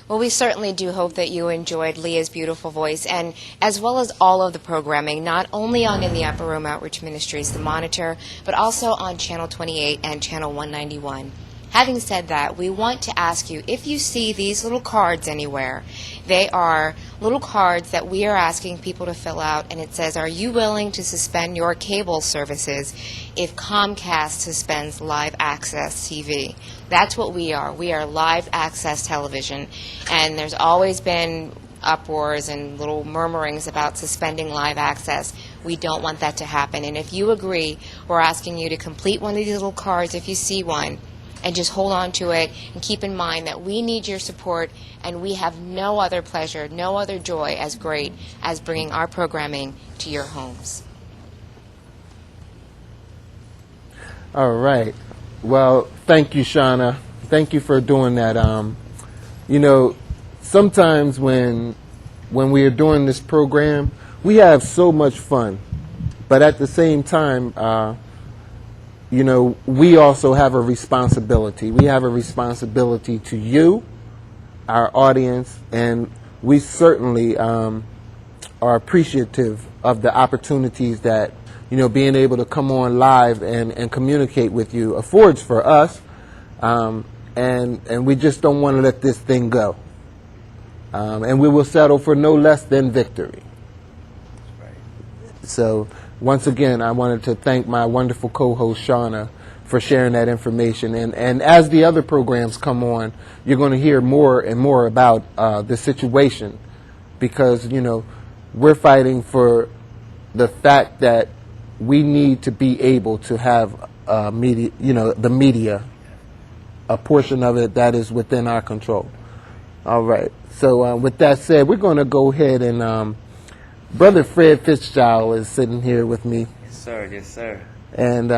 Well, we certainly do hope that you enjoyed Leah's beautiful voice, and as well as all of the programming, not only on In the Upper Room Outreach Ministries, The Monitor, but also on Channel 28 and Channel 191. Having said that, we want to ask you, if you see these little cards anywhere, they are little cards that we are asking people to fill out, and it says, are you willing to suspend your cable services if Comcast suspends live access TV? That's what we are. We are live access television, and there's always been uproars and little murmurings about suspending live access. We don't want that to happen, and if you agree, we're asking you to complete one of these little cards if you see one, and just hold on to it, and keep in mind that we need your support, and we have no other pleasure, no other joy as great as bringing our programming to your homes. All right. Well, thank you, Shauna. Thank you for doing that. You know, sometimes when we are doing this program, we have so much fun, but at the same time, you know, we also have a responsibility. We have a responsibility to you, our audience, and we certainly are appreciative of the opportunities that, you know, being able to come on live and communicate with you affords for us, and we just don't want to let this thing go. And we will settle for no less than victory. So once again, I wanted to thank my wonderful co-host, Shauna, for sharing that information. And as the other programs come on, you're going to hear more and more about the situation, because, you know, we're fighting for the fact that we need to be able to have media, you know, the media, a portion of it that is within our control. All right. So with that said, we're going to go ahead and Brother Fred Fitzgerald is sitting here with me. Yes, sir. Yes, sir. And,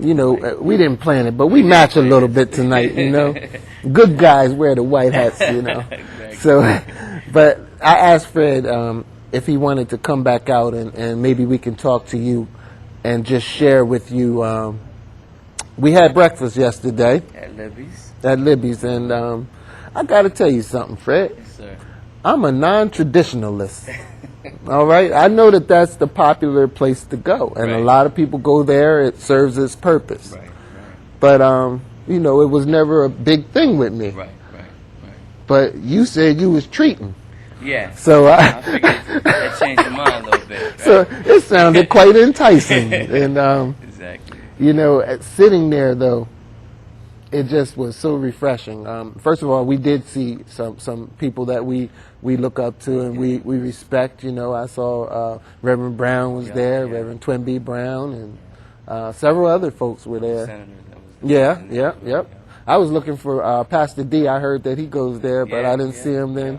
you know, we didn't plan it, but we match a little bit tonight, you know. Good guys wear the white hats, you know. Exactly. So, but I asked Fred if he wanted to come back out and maybe we can talk to you and just share with you. We had breakfast yesterday. At Libby's. At Libby's. And I got to tell you something, Fred. Yes, sir. I'm a non-traditionalist. All right, I know that that's the popular place to go, and Right. a lot of people go there. It serves its purpose. Right, right, But you know, it was never a big thing with me. right, right. But you said you was treating, Yeah. so I figured that changed your mind a little bit. Right? so it sounded quite enticing. And Exactly. you know, sitting there though, it just was so refreshing. First of all, we did see some people that we look up to and we respect. You know, I saw Reverend Brown was there, yeah. Reverend Twinbee Brown, and several other folks were there. Senator that was Yeah, yep. I was looking for Pastor D. I heard that he goes there, but Yeah, I didn't yeah, see him then. yeah.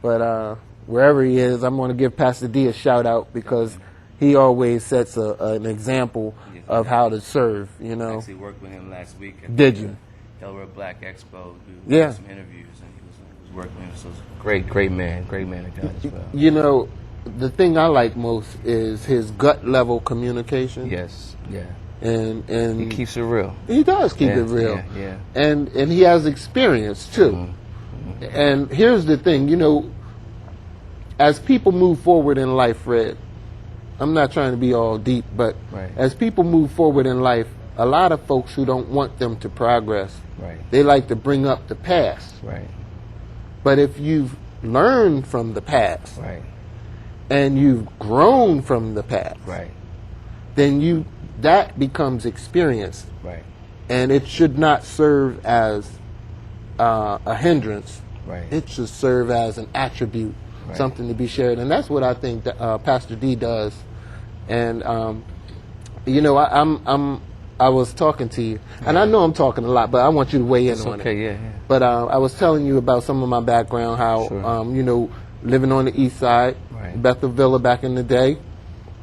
But wherever he is, I'm going to give Pastor D a shout out because he always sets an example Yes, of yeah. how to serve. You I know, actually worked with him last week. At Did the you? Delaware Black Expo. We Yeah. did some interviews, and he was working with him. So it was a great man of God as well. You know, the thing I like most is his gut level communication. Yes, yeah. And He keeps it real. he does keep Yeah, it real. yeah. And he has experience too. Mm-hmm. And here's the thing, you know, as people move forward in life, Fred, I'm not trying to be all deep, but Right. as people move forward in life, a lot of folks who don't want them to progress, Right, they like to bring up the past. right, But if you've learned from the past right, and you've grown from the past, right, then that becomes experience, right, and it should not serve as a hindrance. right. It should serve as an attribute, Right. something to be shared, and that's what I think that, Pastor D does. And you know, I was talking to you, and I know I'm talking a lot, but I want you to weigh in It's on okay, it. yeah. But I was telling you about some of my background, how Sure. you know, living on the east side, Right. Bethel Villa back in the day,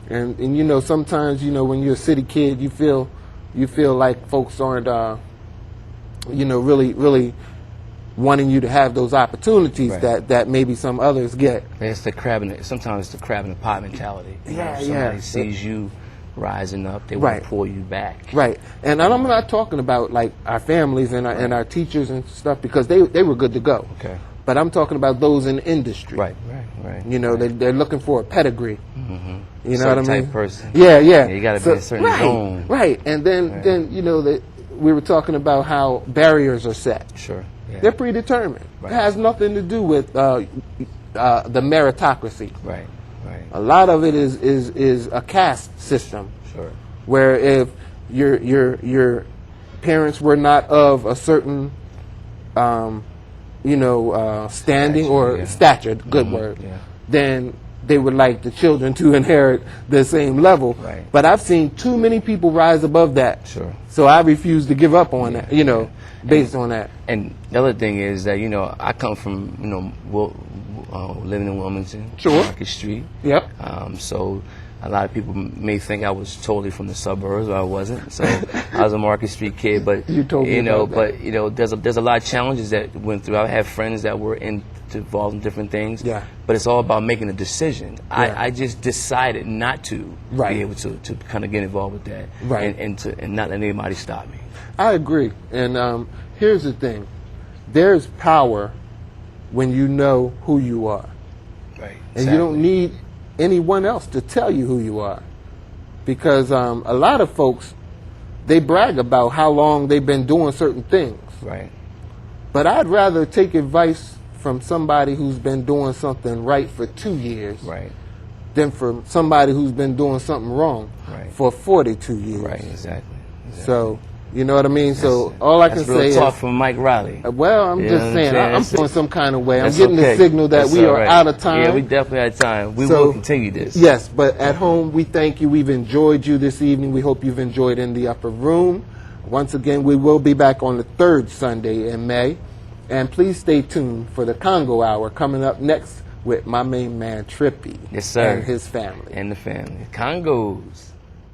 and you know, sometimes, you know, when you're a city kid, you feel like folks aren't you know, really wanting you to have those opportunities Right. that maybe some others get. It's sometimes it's the crab in the pot mentality. You know, Yeah, if somebody yeah. sees you rising up, they want Right. to pull you back. Right, and I'm not talking about like our families and our teachers and stuff, because they were good to go. Okay. but I'm talking about those in industry. Right. You know, they're looking for a pedigree. You know Certain what I mean? type person. Yeah. You got to be a certain right, zone. Right, and then you know we were talking about how barriers are set. Sure. Yeah. They're predetermined. Right. It has nothing to do with the meritocracy. Right. A lot of it is a caste system, Sure. where if your parents were not of a certain standing or yeah. stature, good word, Yeah. then they would like the children to inherit the same level. Right. But I've seen too many people rise above that. Sure. So I refuse to give up on that, based on that. And the other thing is that, I come from, living in Wilmington, Sure. Market Street. Yep. So a lot of people may think I was totally from the suburbs, but I wasn't. So I was a Market Street kid, but You told me about that. but there's a lot of challenges that went through. I have friends that were involved in different things. Yeah. But it's all about making a decision. Yeah. I just decided not to Right. be able to kind of get involved with that, Right. and not let anybody stop me. I agree. And here's the thing. There's power when you know who you are. Right. And you don't need anyone else to tell you who you are. Because a lot of folks, they brag about how long they've been doing certain things. Right. But I'd rather take advice from somebody who's been doing something right for 2 years Right. than from somebody who's been doing something wrong Right. for 42 years. Right. Exactly. So, you know what I mean? So all I can That's real say talk is, from Mike Riley. well, I'm You just know what saying, I'm I'm saying? feeling some kind of way. I'm That's getting okay. the signal that That's we all are right. out of time. Yeah, we definitely out of time. We So- will continue this. Yes, but at home, we thank you. We've enjoyed you this evening. We hope you've enjoyed In the Upper Room. Once again, we will be back on the third Sunday in May. And please stay tuned for the Congo Hour coming up next with my main man, Trippy. Yes, sir. And his family. And the family. Congos.